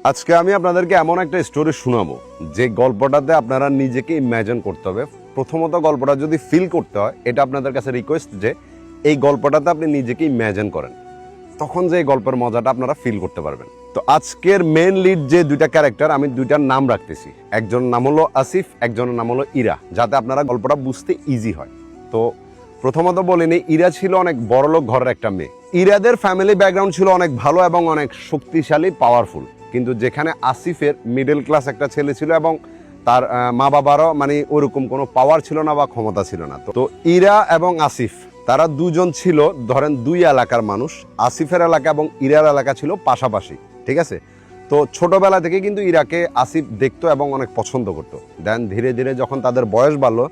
আজকে আমি আপনাদেরকে এমন একটা স্টোরি শোনাবো যে গল্পটাতে আপনারা নিজেকে ইম্যাজিন করতে হবে। প্রথমত গল্পটা যদি ফিল করতে হয়, এটা আপনাদের কাছে রিকোয়েস্ট যে এই গল্পটাতে আপনি নিজেকে ইম্যাজিন করেন, তখন যে এই গল্পের মজাটা আপনারা ফিল করতে পারবেন। তো আজকের মেন লিড যে দুইটা ক্যারেক্টার, আমি দুইটার নাম রাখতেছি। একজনের নাম হলো আসিফ, একজনের নাম হলো ইরা, যাতে আপনারা গল্পটা বুঝতে ইজি হয়। তো প্রথমত বলিনি, ইরা ছিল অনেক বড়লোক ঘরের একটা মেয়ে। ইরাদের ফ্যামিলি ব্যাকগ্রাউন্ড ছিল অনেক ভালো এবং অনেক শক্তিশালী, পাওয়ারফুল। কিন্তু যেখানে আসিফের মিডল ক্লাস একটা ছেলে ছিল এবং তার মা বাবারও মানে ওরকম কোনো পাওয়ার ছিল না বা ক্ষমতা ছিল না। তো ইরা এবং আসিফ তারা দুজন ছিল ধরেন দুই এলাকার মানুষ। আসিফের এলাকা এবং ইরার এলাকা ছিল পাশাপাশি, ঠিক আছে। তো ছোটবেলা থেকে কিন্তু ইরাকে আসিফ দেখতো এবং অনেক পছন্দ করতো। দেন ধীরে ধীরে যখন তাদের বয়স বাড়লো,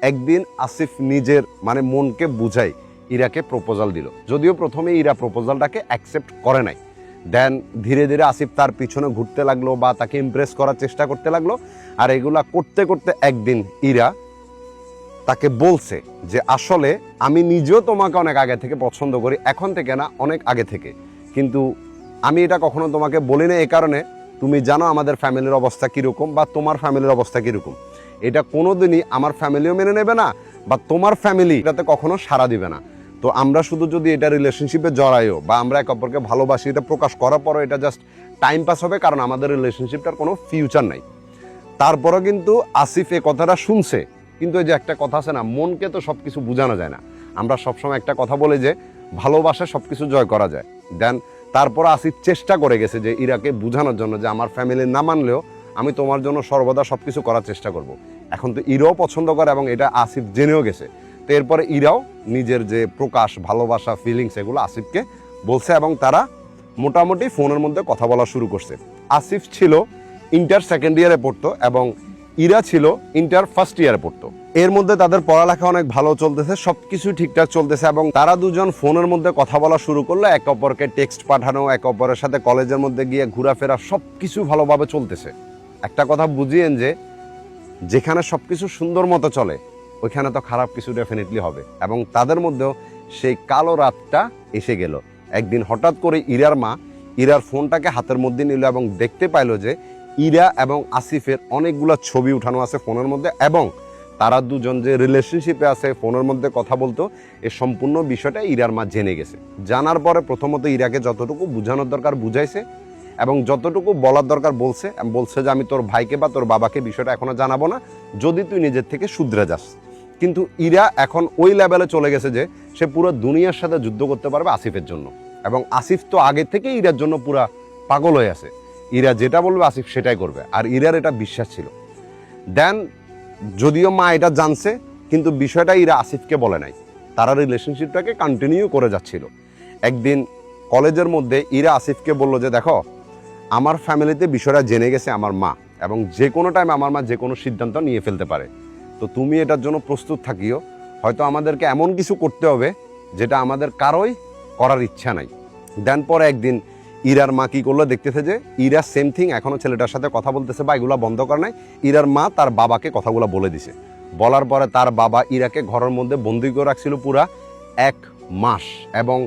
একদিন আসিফ নিজের মানে মনকে বুঝাই ইরাকে প্রপোজাল দিল। যদিও প্রথমে ইরা প্রপোজালটাকে অ্যাকসেপ্ট করে নাই। দেন ধীরে ধীরে আসিফ তার পিছনে ঘুরতে লাগলো বা তাকে ইমপ্রেস করার চেষ্টা করতে লাগলো। আর এগুলা করতে করতে একদিন ইরা তাকে বলছে যে আসলে আমি নিজেও তোমাকে অনেক আগে থেকে পছন্দ করি, এখন থেকে না, অনেক আগে থেকে। কিন্তু আমি এটা কখনো তোমাকে বলি না, এই কারণে তুমি জানো আমাদের ফ্যামিলির অবস্থা কীরকম বা তোমার ফ্যামিলির অবস্থা কীরকম। এটা কোনোদিনই আমার ফ্যামিলিও মেনে নেবে না বা তোমার ফ্যামিলি এটাতে কখনো সাড়া দিবে না। তো আমরা শুধু যদি এটা রিলেশনশিপে জড়াইও বা আমরা একে অপরকে ভালোবাসি, এটা প্রকাশ করার পরও এটা জাস্ট টাইম পাস হবে, কারণ আমাদের রিলেশনশিপটার কোনো ফিউচার নাই। তারপরও কিন্তু আসিফ এ কথাটা শুনছে। কিন্তু এই যে একটা কথা আছে না, মনকে তো সব কিছু বোঝানো যায় না। আমরা সবসময় একটা কথা বলি যে ভালোবাসা সব কিছু জয় করা যায়। দেন তারপর আসিফ চেষ্টা করে গেছে যে ইরাকে বোঝানোর জন্য যে আমার ফ্যামিলি না মানলেও আমি তোমার জন্য সর্বদা সব কিছু করার চেষ্টা করব। এখন তো ইরাও পছন্দ করে এবং এটা আসিফ জেনেও গেছে। তো এরপরে ইরাও নিজের যে প্রকাশ, ভালোবাসা, ফিলিংস, এগুলো আসিফকে বলছে এবং তারা মোটামুটি ফোনের মধ্যে কথা বলা শুরু করছে। আসিফ ছিল ইন্টার সেকেন্ড ইয়ারে পড়তো এবং ইরা ছিল ইন্টার ফার্স্ট ইয়ারে পড়তো। এর মধ্যে তাদের পড়ালেখা অনেক ভালো চলতেছে, সবকিছু ঠিকঠাক চলতেছে এবং তারা দুজন ফোনের মধ্যে কথা বলা শুরু করলো। একে অপরকে টেক্সট পাঠানো, একে অপরের সাথে কলেজের মধ্যে গিয়ে ঘোরাফেরা, সবকিছু ভালোভাবে চলতেছে। একটা কথা বুঝিয়েন যে যেখানে সবকিছু সুন্দর মতো চলে ওইখানে তো খারাপ কিছু ডেফিনেটলি হবে। এবং তাদের মধ্যেও সেই কালো রাতটা এসে গেল। একদিন হঠাৎ করে ইরার মা ইরার ফোনটাকে হাতের মধ্যে নিল এবং দেখতে পাইলো যে ইরা এবং আসিফের অনেকগুলো ছবি উঠানো আছে ফোনের মধ্যে এবং তারা দুজন যে রিলেশনশিপে আছে, ফোনের মধ্যে কথা বলতো, এই সম্পূর্ণ বিষয়টা ইরার মা জেনে গেছে। জানার পরে প্রথমত ইরাকে যতটুকু বোঝানোর দরকার বুঝাইছে এবং যতটুকু বলার দরকার বলছে যে আমি তোর ভাইকে বা তোর বাবাকে বিষয়টা এখনো জানাবো না, যদি তুই নিজের থেকে শুধরে যাস। কিন্তু ইরা এখন ওই লেভেলে চলে গেছে যে সে পুরো দুনিয়ার সাথে যুদ্ধ করতে পারবে আসিফের জন্য। এবং আসিফ তো আগে থেকে ইরার জন্য পুরা পাগল হয়ে আছে। ইরা যেটা বলবে আসিফ সেটাই করবে, আর ইরার এটা বিশ্বাস ছিল। দেন যদিও মা এটা জানছে, কিন্তু বিষয়টা ইরা আসিফকে বলে নাই। তারা রিলেশনশিপটাকে কন্টিনিউ করে যাচ্ছিল। একদিন কলেজের মধ্যে ইরা আসিফকে বলল যে দেখো, আমার ফ্যামিলিতে বিষয়টা জেনে গেছে আমার মা, এবং যে কোনো টাইম আমার মা যে কোনো সিদ্ধান্ত নিয়ে ফেলতে পারে। তো তুমি এটার জন্য প্রস্তুত থাকিও। হয়তো আমাদেরকে এমন কিছু করতে হবে যেটা আমাদের কারোই করার ইচ্ছা নাই। দেন পরে একদিন ইরার মা কি করলো দেখতেছে যে ইরা সেম থিং এখনো ছেলেটার সাথে কথা বলতেছে বা এগুলো বন্ধ করে নাই। ইরার মা তার বাবাকে কথাগুলো বলে দিছে। বলার পরে তার বাবা ইরাকে ঘরের মধ্যে বন্দি করে রাখছিল পুরা 1 মাস এবং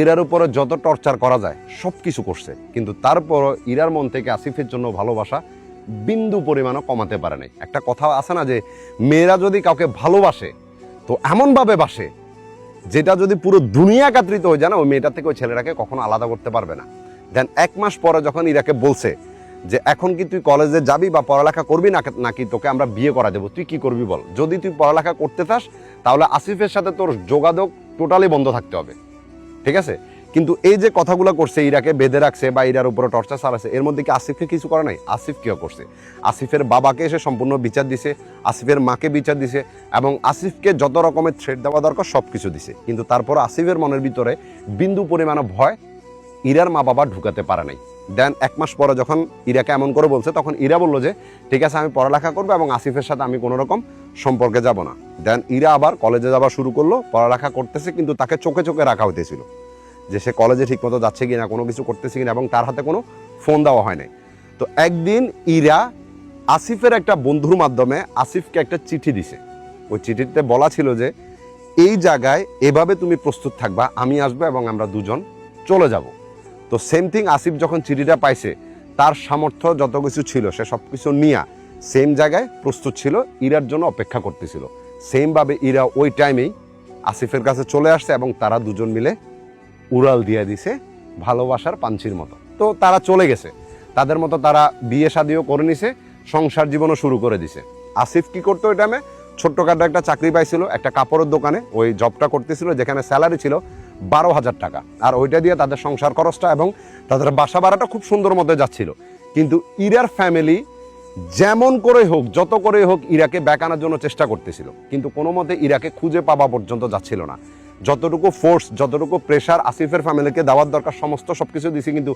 ইরার উপরে যত টর্চার করা যায় সব কিছু করছে। কিন্তু তারপরও ইরার মন থেকে আসিফের জন্য ভালোবাসা বিন্দু পরিমাণও কমাতে পারে নাই। একটা কথা আছে না যে মেয়েরা যদি কাউকে ভালোবাসে তো এমনভাবে বাসে যেটা যদি পুরো দুনিয়া একত্রিত হয়ে যায় না, ওই মেয়েটা থেকে ওই ছেলেটাকে কখনো আলাদা করতে পারবে না। দেন 1 মাস পরে যখন ইরাকে বলছে যে এখন কি তুই কলেজে যাবি বা পড়ালেখা করবি নাকি তোকে আমরা বিয়ে করা দেবো, তুই কি করবি বল। যদি তুই পড়ালেখা করতে চাস তাহলে আসিফের সাথে তোর যোগাযোগ টোটালি বন্ধ থাকতে হবে, ঠিক আছে। কিন্তু এই যে কথাগুলো করছে, ইরাকে বেঁধে রাখছে বা ইরার উপরে টর্চার চালাচ্ছে, এর মধ্যে কি আসিফকে কিছু করে নাই? আসিফ কেউ করছে। আসিফের বাবাকে এসে সম্পূর্ণ বিচার দিছে, আসিফের মাকে বিচার দিছে এবং আসিফকে যত রকমের থ্রেট দেওয়া দরকার সব কিছু দিছে। কিন্তু তারপর আসিফের মনের ভিতরে বিন্দু পরিমাণ ভয় ইরার মা বাবা ঢুকাতে পারে নাই। দেন 1 মাস পরে যখন ইরাকে এমন করে বলছে, তখন ইরা বললো যে ঠিক আছে আমি পড়ালেখা করবো এবং আসিফের সাথে আমি কোনো রকম সম্পর্কে যাব না। দেন ইরা আবার কলেজে যাওয়া শুরু করলো, পড়ালেখা করতেছে, কিন্তু তাকে চোখে চোখে রাখা হইতেছিল যে সে কলেজে ঠিক মতো যাচ্ছে কিনা, কোনো কিছু করতেছে কিনা, এবং তার হাতে কোনো ফোন দেওয়া হয় নাই। তো একদিন ইরা আসিফের একটা বন্ধুর মাধ্যমে আসিফকে একটা চিঠি দিছে। ওই চিঠিতে বলা ছিল যে এই জায়গায় এভাবে তুমি প্রস্তুত থাকবা, আমি আসবো এবং আমরা দুজন চলে যাব। তো সেম থিং আসিফ যখন চিঠিটা পাইছে তার সামর্থ্য যত কিছু ছিল সে সব কিছু নিয়ে সেম জায়গায় প্রস্তুত ছিল, ইরার জন্য অপেক্ষা করতেছিল। সেমভাবে ইরা ওই টাইমেই আসিফের কাছে চলে আসছে এবং তারা দুজন মিলে উড়াল দিয়ে দিছে ভালোবাসার পাঞ্চির মতো। তো তারা চলে গেছে, তাদের মতো তারা বিয়ে শাদিও করে নিছে, সংসার জীবনও শুরু করে দিছে। আসিফ কি করতো ওই টাইমে? ছোট্টখাটো একটা চাকরি পাইছিল একটা কাপড়ের দোকানে, ওই জবটা করতেছিল যেখানে স্যালারি ছিল 12,000 টাকা, আর ওইটা দিয়ে তাদের সংসার খরচটা এবং তাদের বাসা ভাড়াটা খুব সুন্দর মতো যাচ্ছিল। কিন্তু ইরার ফ্যামিলি যেমন করে হোক, যত করে হোক ইরাকে ব্যাক আনার জন্য চেষ্টা করতেছিল, কিন্তু কোনো মতে ইরাকে খুঁজে পাওয়া পর্যন্ত যাচ্ছিল না। যতটুকু ফোর্স, যতটুকু প্রেশার আসিফের ফ্যামিলিকে দেওয়ার দরকার সমস্ত সবকিছু দিছে, কিন্তু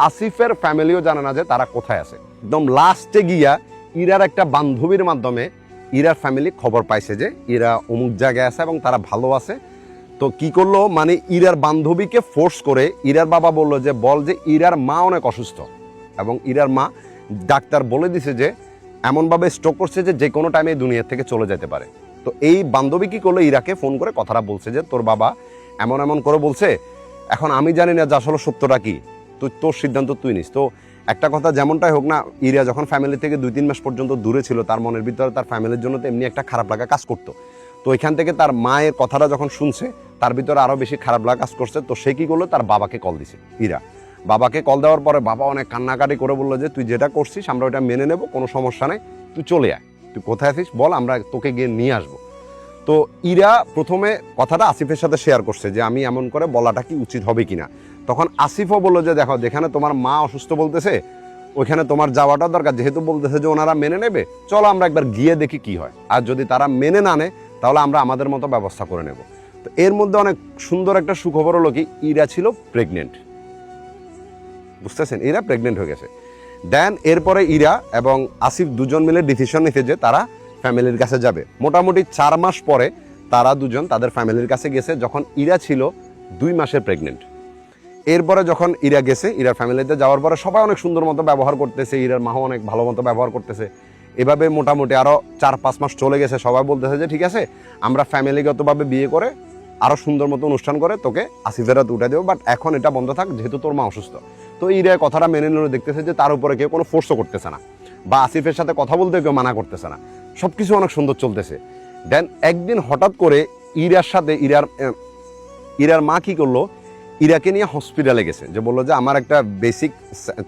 আসিফের ফ্যামিলিও জানে না যে তারা কোথায় আছে। একদম লাস্টে গিয়া ইরার একটা বান্ধবীর মাধ্যমে ইরার ফ্যামিলি খবর পাইছে যে ইরা অমুক জায়গায় আছে এবং তারা ভালো আছে। তো কি করলো, মানে ইরার বান্ধবীকে ফোর্স করে ইরার বাবা বললো যে বল যে ইরার মা অনেক অসুস্থ এবং ইরার মা ডাক্তার বলে দিছে যে এমনভাবে স্ট্রোক করছে যে যে কোনো টাইমে দুনিয়া থেকে চলে যেতে পারে। তো এই বান্ধবী কি করলো, ইরাকে ফোন করে কথাটা বলছে যে তোর বাবা এমন এমন করে বলছে, এখন আমি জানি না যে আসলে সত্যটা কি, তুই তোর সিদ্ধান্ত তুই নিস। তো একটা কথা যেমনটাই হোক না, ইরা যখন ফ্যামিলি থেকে 2-3 মাস পর্যন্ত দূরে ছিল, তার মনের ভিতরে তার ফ্যামিলির জন্য তো এমনি একটা খারাপ লাগা কাজ করতো। তো এখান থেকে তার মায়ের কথাটা যখন শুনছে তার ভিতরে আরও বেশি খারাপ লাগা কাজ করছে। তো সে কি করলো, তার বাবাকে কল দিছে ইরা। বাবাকে কল দেওয়ার পরে বাবা অনেক কান্নাকাটি করে বললো যে তুই যেটা করছিস আমরা ওটা মেনে নেব, কোনো সমস্যা নেই, তুই চলে আয়, তুই কোথায় আছিস বল, আমরা তোকে গিয়ে নিয়ে আসবো। তো ইরা প্রথমে কথাটা আসিফের সাথে শেয়ার করছে যে আমি এমন করে বলাটা কি উচিত হবে কিনা। তখন আসিফও বললো যে দেখো, যেখানে তোমার মা অসুস্থ বলতেছে ওইখানে তোমার যাওয়াটা দরকার, যেহেতু বলতেছে যে ওনারা মেনে নেবে, চলো আমরা একবার গিয়ে দেখি কি হয়, আর যদি তারা মেনে না নেয় তাহলে আমরা আমাদের মতো ব্যবস্থা করে নেব। তো এর মধ্যে অনেক সুন্দর একটা সুখবর হলো কি, ইরা ছিল প্রেগনেন্ট, বুঝতেছেন, ইরা প্রেগনেন্ট হয়ে গেছে। দেন এরপরে ইরা এবং আসিফ দুজন মিলে ডিসিশন নিতে যে তারা ফ্যামিলির কাছে যাবে। মোটামুটি 4 মাস পরে তারা দুজন তাদের ফ্যামিলির কাছে গেছে, যখন ইরা ছিল 2 মাসের প্রেগনেন্ট। এরপরে যখন ইরা গেছে, ইরার ফ্যামিলিতে যাওয়ার পরে সবাই অনেক সুন্দর মতো ব্যবহার করতেছে, ইরার মাও অনেক ভালো মতো ব্যবহার করতেছে। এভাবে মোটামুটি আরও 4-5 মাস চলে গেছে, সবাই বলতেছে যে ঠিক আছে আমরা ফ্যামিলিগতভাবে বিয়ে করে আরও সুন্দর মতো অনুষ্ঠান করে তোকে আসিফের হাতে উঠে দেবো, বাট এখন এটা বন্ধ থাক যেহেতু তোর মা অসুস্থ। তো ইরা কথাটা মেনে নিয়ে দেখতেছে যে তার উপরে কেউ কোনো ফোর্সও করতেছে না, বা আসিফের সাথে কথা বলতে কেউ মানা করতেছে না, সব কিছু অনেক সুন্দর চলতেছে। দেন একদিন হঠাৎ করে ইরার সাথে ইরার মা কি করলো, ইরাকে নিয়ে হসপিটালে গেছে, যে বললো যে আমার একটা বেসিক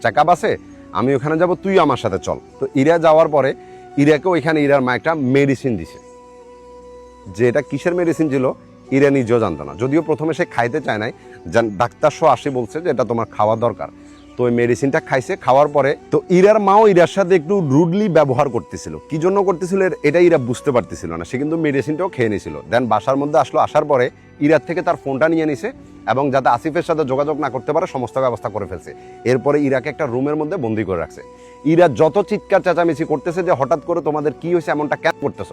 চেক আপ আছে, আমি ওখানে যাব, তুই আমার সাথে চল। তো ইরা যাওয়ার পরে ইরাকে ওইখানে ইরার মা একটা মেডিসিন দিছে, যে এটা কিসের মেডিসিন ছিল ইরা নিজেও জানতো না, যদিও প্রথমে সে খাইতে চায় নাই, ডাক্তার সহ আসি বলছে যে এটা তোমার খাওয়া দরকার। তো ওই মেডিসিনটা খাইছে, খাওয়ার পরে তো ইরার মাও ইরার সাথে একটু রুডলি ব্যবহার করতেছিল, কি জন্য করতেছিল এটা ইরা বুঝতে পারতেছিল না, সে কিন্তু মেডিসিনটাও খেয়ে নিয়েছিল। দেন বাসার মধ্যে আসলো, আসার পরে ইরার থেকে তার ফোনটা নিয়ে নিছে এবং যাতে আসিফের সাথে যোগাযোগ না করতে পারে সমস্ত ব্যবস্থা করে ফেলছে। এরপরে ইরাকে একটা রুমের মধ্যে বন্দি করে রাখছে। ইরা যত চিৎকার চেঁচামেচি করতেছে যে হঠাৎ করে তোমাদের কি হয়েছে, এমনটা কেন করতেছ,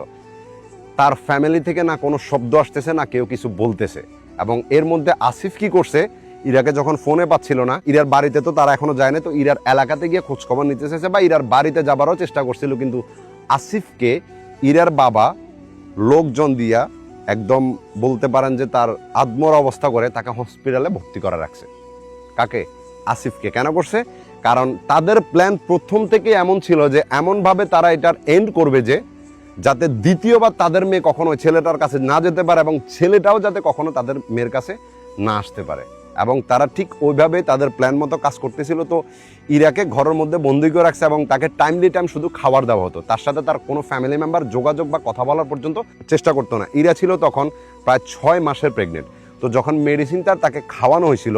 তার ফ্যামিলি থেকে না কোনো শব্দ আসতেছে না কেউ কিছু বলতেছে। এবং এর মধ্যে আসিফ কি করছে, ইরাকে যখন ফোনে পাচ্ছিল না, ইরার বাড়িতে তো তারা এখনো যায় না, তো ইরার এলাকাতে গিয়ে খোঁজখবর নিতে চেয়েছে বা ইরার বাড়িতে যাবারও চেষ্টা করছিল, কিন্তু আসিফকে ইরার বাবা লোকজন দিয়া একদম বলতে পারেন যে তার আদমর অবস্থা করে তাকে হসপিটালে ভর্তি করা রাখছে। কাকে? আসিফকে। কেন করছে? কারণ তাদের প্ল্যান প্রথম থেকে এমন ছিল যে এমনভাবে তারা এটার এন্ড করবে যে যাতে দ্বিতীয়বার তাদের মেয়ে কখনো ছেলেটার কাছে না যেতে পারে এবং ছেলেটাও যাতে কখনো তাদের মেয়ের কাছে না আসতে পারে। এবং তারা ঠিক ওইভাবে তাদের প্ল্যান মতো কাজ করতেছিল। তো ইরাকে ঘরের মধ্যে বন্দি করে রাখছে এবং তাকে টাইমলি টাইম শুধু খাবার দেওয়া হতো, তার সাথে তার কোনো ফ্যামিলি মেম্বার যোগাযোগ বা কথা বলার পর্যন্ত চেষ্টা করতো না। ইরা ছিল তখন প্রায় 6 মাসের প্রেগনেন্ট। তো যখন মেডিসিনটা তাকে খাওয়ানো হয়েছিল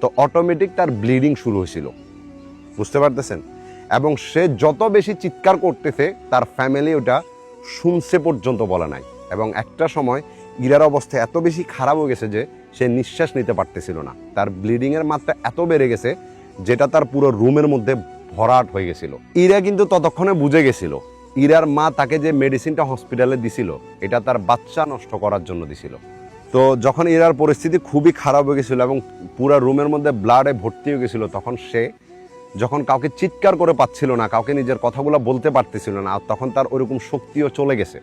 তো অটোমেটিক তার ব্লিডিং শুরু হয়েছিল, বুঝতে পারতেছেন। এবং সে যত বেশি চিৎকার করতেছে তার ফ্যামিলি ওটা শুনছে পর্যন্ত বলে নাই। এবং একটা সময় ইরার অবস্থা এত বেশি খারাপ হয়ে গেছে যে সে নিঃশ্বাস নিতে পারতেছিল না, তার ব্লিডিংয়ের মাত্রা এত বেড়ে গেছে যেটা তার পুরো রুমের মধ্যে ভরাট হয়ে গেছিল। ইরা কিন্তু ততক্ষণে বুঝে গেছিল ইরার মা তাকে যে মেডিসিনটা হসপিটালে দিছিল এটা তার বাচ্চা নষ্ট করার জন্য দিছিল। তো যখন ইরার পরিস্থিতি খুবই খারাপ হয়ে গেছিল এবং পুরো রুমের মধ্যে ব্লাডে ভর্তি হয়ে গেছিল, তখন সে যখন কাউকে চিৎকার করে পাচ্ছিল না, কাউকে নিজের কথাগুলো বলতে পারতেছিল না, তখন তার ওরকম শক্তিও চলে গেছে।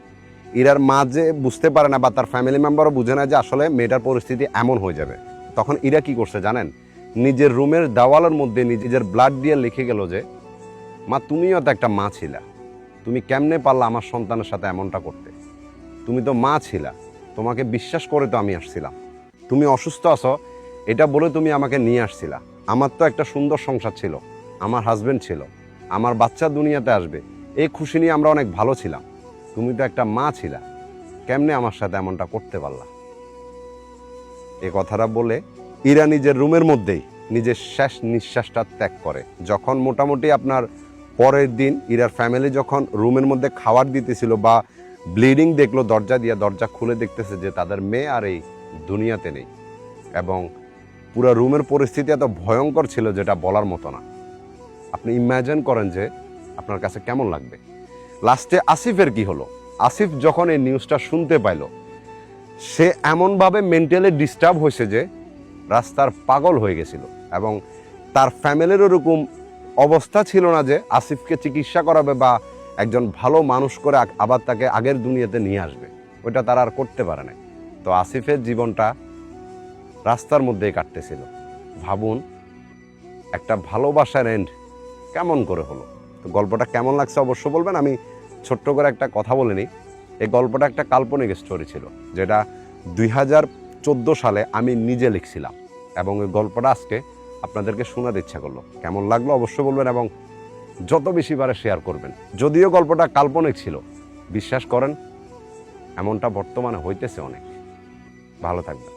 ইরার মা যে বুঝতে পারে না বা তার ফ্যামিলি মেম্বারও বুঝে না যে আসলে মেয়েটার পরিস্থিতি এমন হয়ে যাবে, তখন ইরা কি করছে জানেন, নিজের রুমের দেওয়ালের মধ্যে নিজের ব্লাড দিয়ে লিখে গেল যে মা তুমিও তো একটা মা ছিলা, তুমি কেমনে পারলা আমার সন্তানের সাথে এমনটা করতে? তুমি তো মা ছিলা, তোমাকে বিশ্বাস করে তো আমি আসছিলাম। তুমি অসুস্থ আছো এটা বলে তুমি আমাকে নিয়ে আসছিলা। আমার তো একটা সুন্দর সংসার ছিল, আমার হাজবেন্ড ছিল, আমার বাচ্চা দুনিয়াতে আসবে, এই খুশি নিয়ে আমরা অনেক ভালো ছিলাম। তুমি তো একটা মা ছিলা, কেমনে আমার সাথে এমনটা করতে পারলা? এ কথাটা বলে ইরা নিজের রুমের মধ্যেই নিজের শেষ নিঃশ্বাসটা ত্যাগ করে। যখন মোটামুটি আপনার পরের দিন ইরার ফ্যামিলি যখন রুমের মধ্যে খাবার দিতেছিল বা ব্লিডিং দেখলো দরজা দিয়ে, দরজা খুলে দেখতেছে যে তাদের মেয়ে আর এই দুনিয়াতে নেই, এবং পুরো রুমের পরিস্থিতি এত ভয়ঙ্কর ছিল যেটা বলার মতো না। আপনি ইম্যাজিন করেন যে আপনার কাছে কেমন লাগবে। লাস্টে আসিফের কি হলো? আসিফ যখন এই নিউজটা শুনতে পাইল, সে এমনভাবে মেন্টালি ডিস্টার্ব হয়েছে যে রাস্তার পাগল হয়ে গেছিল, এবং তার ফ্যামিলির ওরকম অবস্থা ছিল না যে আসিফকে চিকিৎসা করাবে বা একজন ভালো মানুষ করে আবার তাকে আগের দুনিয়াতে নিয়ে আসবে। ওইটা তারা আর করতে পারে না। তো আসিফের জীবনটা রাস্তার মধ্যেই কাটতেছিল। ভাবুন, একটা ভালোবাসার এন্ড কেমন করে হলো। তো গল্পটা কেমন লাগছে অবশ্য বলবেন। আমি ছোট্ট করে একটা কথা বলে নিই। এই গল্পটা একটা কাল্পনিক স্টোরি ছিল, যেটা 2014 সালে আমি নিজে লিখছিলাম, এবং এই গল্পটা আজকে আপনাদেরকে শোনার ইচ্ছা করলো। কেমন লাগলো অবশ্যই বলবেন, এবং যত বেশি পারে শেয়ার করবেন। যদিও গল্পটা কাল্পনিক ছিল, বিশ্বাস করেন এমনটা বর্তমানে হইতেছে অনেক। ভালো থাকবেন।